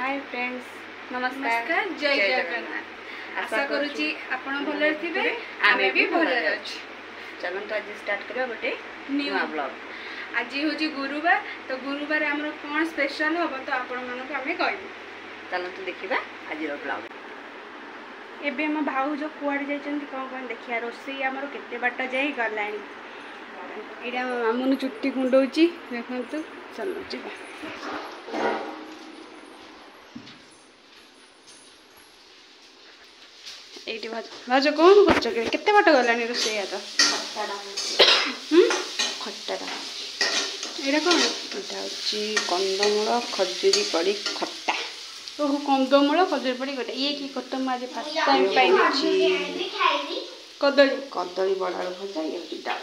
Hi friends नमस्कार जय जगन्नाथ आशा करूची आपण भले थिबे आमे भी भले अछि। चलंतु आज स्टार्ट करबा गोटे न्यू ब्लॉग। आज होची गुरुवार तो गुरुवार हमर कोन स्पेशल होबो तो आपण मानको आमे कहबो। चलंतु देखिबा आज रो ब्लॉग। एबे हम भाऊ जो कुआड जायचंती कोन देखिया रोसई हमर केते बाट जाई गलानी। एडा मामुनु चुट्टी कुंडौची देखंतु चलो जिबा। एटी भाज कौन करछ के केते बाट गलानी रोसैया तो खट्टा एडा कोन एटा होची कंदमूल खजूरी पड़ी खट्टा। ओहो कंदमूल खजूरी पड़ी खट्टा ये की खट्टा माजे फर्स्ट टाइम पाई छी। कदली कदली बड़ा भजा ये डाल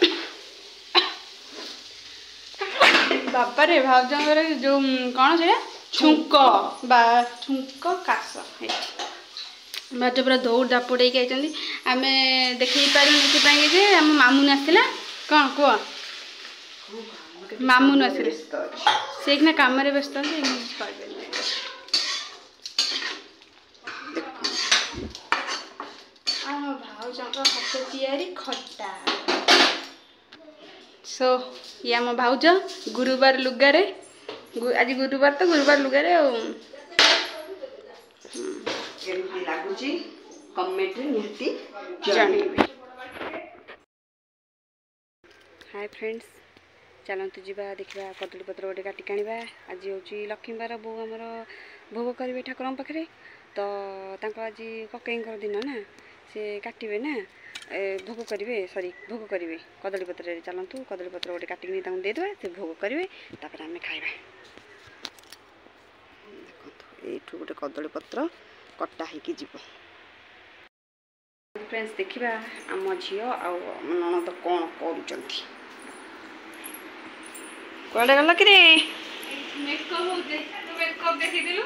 बापा रे भाउजंगर जो कोन से छुंक बा छुंक कास बाटे पूरा दौड़ दापड़े आइछन्ती आमे देखै पारु निति पाई जे हम मामुन आसिला कोन को मामुन आसिले से एकना काम रे व्यस्त छै इंग्लिश कहबे आ भाउजंग हाथ तैयारी खट्टा सो ये आम भाउज गुरुवार लुगारे आज गुरुवार तो गुरुवार लुगारे केमती लागुची कमेंट रे निहती जानिबे। हाय फ्रेंड्स चलंतु जीवा देखिबा कदली पत्र गोटे काटी कानिबा। आज होची लक्ष्मीवार बो हमर भोग करिवे ठाकुरन पाखरे तो तांको आज ककईंकर दिन ना से काटिबे ना भोग करिवे सॉरी भोग करिवे कदली पत्र रे। चलंतु कदली पत्र गोटे काटिकनी तांको दे देबा से भोग करिवे तापर हमें खाइबा। देखंतु एठु गोटे कदली पत्र कट्टा हेकी जीव। फ्रेंड्स देखिबा आम झियो आ ननद कोन करूचंती कोडे गला कि रे मेकअप होते तो मेकअप देखि दिलु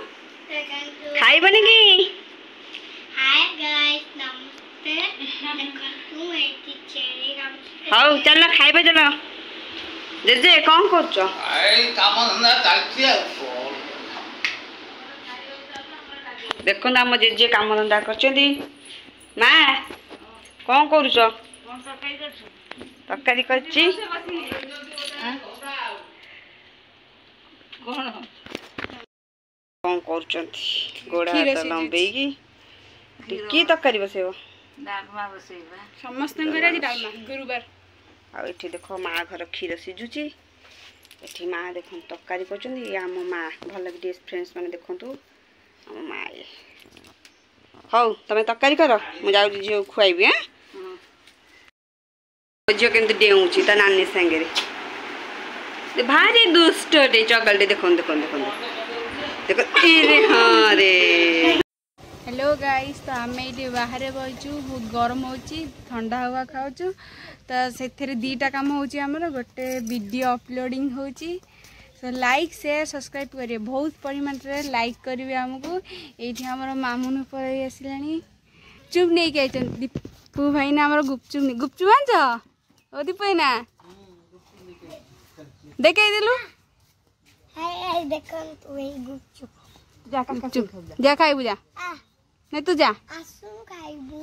खाइबनी की। हाय गाइस नमस्ते देखंतु एठी चेरी काम हाउ चल खाइबे चलो जे कोन करछ आई काम धंदा चलती है। देखो ना हम जे काम धंदा करछंती मां कोन करूछ तरकारी करछि कोन करछंती गोड़ा त लंबेई की टिकी तरकारी बसेबो डालमा बसेबा समस्त घर आज डालमा गुरुवार आ एठी देखो मां घर खीर सिजुची एठी मां देखन तरकारी करछंती या हम मां भल ड्रेस फ्रेंड्स माने देखंतु हम मां ये हौ तमे तरकारी कर मु जाउ झियो खुआइबी। हैं झियो केमती डेउची ता नानी संगे रे भारी दुष्ट रे चगल रे देखन देखन देखन देखो रे हां रे। हेलो गाइस तो आम ये बाहर बचु बहुत गरम होची ठंडा हवा खाऊचु तो से दीटा काम होची हमर गोटे वीडियो अपलोडिंग होची तो लाइक शेयर सब्सक्राइब करिए बहुत परिमाण रे लाइक करिवे हमको एठी हमर मामुन पर आसिलानी चुप नहीं के दीपू भाई ना हमर गुपचुप आंछ ओ दीपू ना देखे दिलु हाय देखंतु ए गुपचुप जा गुपचुप जा खाइबु जा नहीं तू जा आसु खाइबु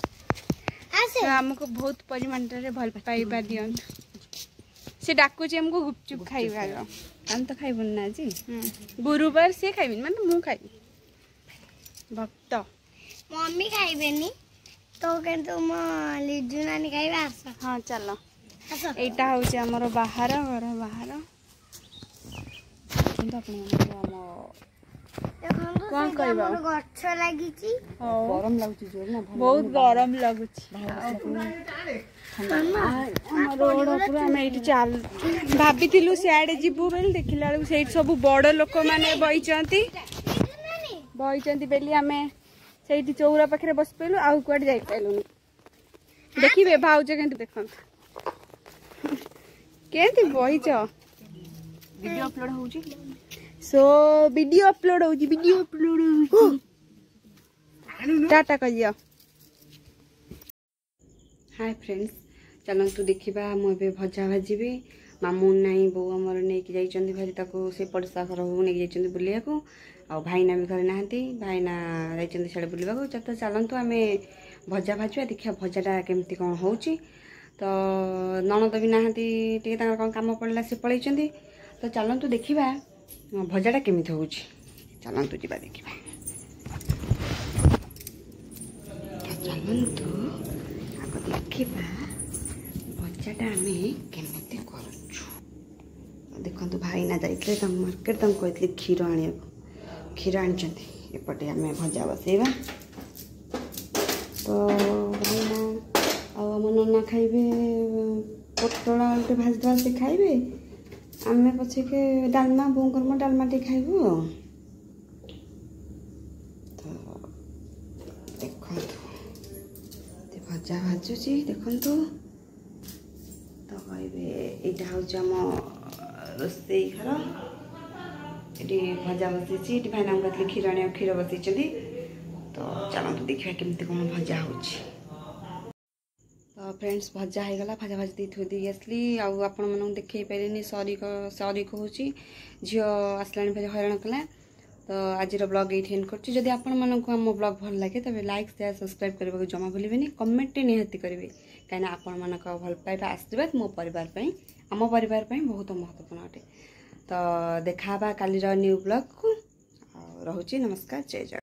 तो हमको बहुत परिमाण रे भल पाइबा दियन से डाकुची हमको गुपचुप खाइबा हम तो खाइबन ना जी गुरुवार से खाइबिन माने मु खाइ भक्त मम्मी खाइबेनी तो केंतु म लिजु नानी खाइबा आस हां चलो आस एटा होची हमर बाहर घर बाहर किंतु अपन देखंतु कोन कहबा गच्छ लागिची गरम लागुची जोर ना बहुत गरम लागुची रोड पूरा हम ये चल भाभी सियाड़े जीवु बेल देखला बेलू से सब बड़ लोक मैंने बही बेली आम से चौरा पाखे बस पाइलु आउ कड़े जा पाइलु देखिए भाउज के देख के बहीच वीडियो अपलोड होउची सो वीडियो अपलोड होउची टाटा कहियो। हाय फ्रेंड्स चलंतु देखिबा मु एबे भजा भाजीबी मामू नाई बो हमर नै कि जाइचंदी भाजी ताको से पड़सा घर हो नै जाइचंदी बुलिया को ଆଉ ଭାଇନା ବି ଘରେ ନାହାନ୍ତି, ଭାଇନା ଯାଇଛନ୍ତି ସିଆଡ଼େ ବୁଲିବାକୁ। ତ ଚାଲନ୍ତୁ ଆମେ ଭଜା ଭାଜିବା, ଦେଖିବା ଭଜାଟା କେମିତି କ'ଣ ହେଉଛି। ତ ନଣନ୍ଦ ବି ନାହାନ୍ତି, ଟିକେ ତାଙ୍କର କ'ଣ କାମ ପଡ଼ିଲା ସେ ପଳେଇଛନ୍ତି। ତ ଚାଲନ୍ତୁ ଦେଖିବା ଭଜାଟା କେମିତି ହେଉଛି। ଚାଲନ୍ତୁ ଯିବା ଦେଖିବା। ଚାଲନ୍ତୁ ଆଗ ଦେଖିବା ଭଜାଟା ଆମେ କେମିତି କରୁଛୁ। ଦେଖନ୍ତୁ ଭାଇନା ଯାଇଥିଲେ ତାଙ୍କ ମାର୍କେଟ, ତାଙ୍କୁ କହିଥିଲି କ୍ଷୀର ଆଣିବାକୁ, କ୍ଷୀର ଆଣିଛନ୍ତି। ଏପଟେ ଆମେ ଭଜା ବସେଇବା। ତ ଭାଇନା ଆଉ ଆମ ନନା ଖାଇବେ ପୋଟଳ ଆଳୁଟେ ଭାଜିଦେବା, ସେ ଖାଇବେ। ଆମେ ପଛକେ ଡାଲମା, ବୋଉଙ୍କର ମୋ ଡାଲମା ଟିକେ ଖାଇବୁ ଆଉ। ତ ଦେଖନ୍ତୁ ଭଜା ଭାଜୁଛି, ଦେଖନ୍ତୁ। ତ କହିବେ ଏଇଟା ହେଉଛି ଆମ ରୋଷେଇ ଘର। ଏଠି ଭଜା ବସେଇଛି, ଏଠି ଭାଇନାଙ୍କୁ କହିଥିଲି କ୍ଷୀର ଆଣିବାକୁ, କ୍ଷୀର ବସେଇଛନ୍ତି। ତ ଚାଲନ୍ତୁ ଦେଖିବା କେମିତି କ'ଣ ଭଜା ହେଉଛି। ତ ଫ୍ରେଣ୍ଡସ୍ ଭଜା ହେଇଗଲା, ଭଜା ଭାଜି ଦେଇ ଥୋଇ ଦେଇକି ଆସିଲି। ଆଉ ଆପଣମାନଙ୍କୁ ଦେଖେଇ ପାରିଲିନି, ସରି କହୁଛି। ଝିଅ ଆସିଲାଣି ଭାରି ହଇରାଣ କଲା। ତ ଆଜିର ବ୍ଲଗ୍ ଏଇଠି ଏଣ୍ଡ କରୁଛି। ଯଦି ଆପଣମାନଙ୍କୁ ଆମ ବ୍ଲଗ୍ ଭଲ ଲାଗେ ତେବେ ଲାଇକ୍, ସେୟାର, ସବସ୍କ୍ରାଇବ୍ କରିବାକୁ ଜମା ଭୁଲିବେନି। କମେଣ୍ଟଟି ନିହାତି କରିବେ, କାହିଁକିନା ଆପଣମାନଙ୍କ ଭଲ ପାଇବା ଆଶୀର୍ବାଦ ମୋ ପରିବାର ପାଇଁ, ଆମ ପରିବାର ପାଇଁ ବହୁତ ମହତ୍ତ୍ୱପୂର୍ଣ୍ଣ ଅଟେ। ତ ଦେଖା ହେବା କାଲିର ନ୍ୟୁ ବ୍ଲଗ୍କୁ। ରହୁଛି, ନମସ୍କାର, ଜୟ ଜଗନ୍ନାଥ।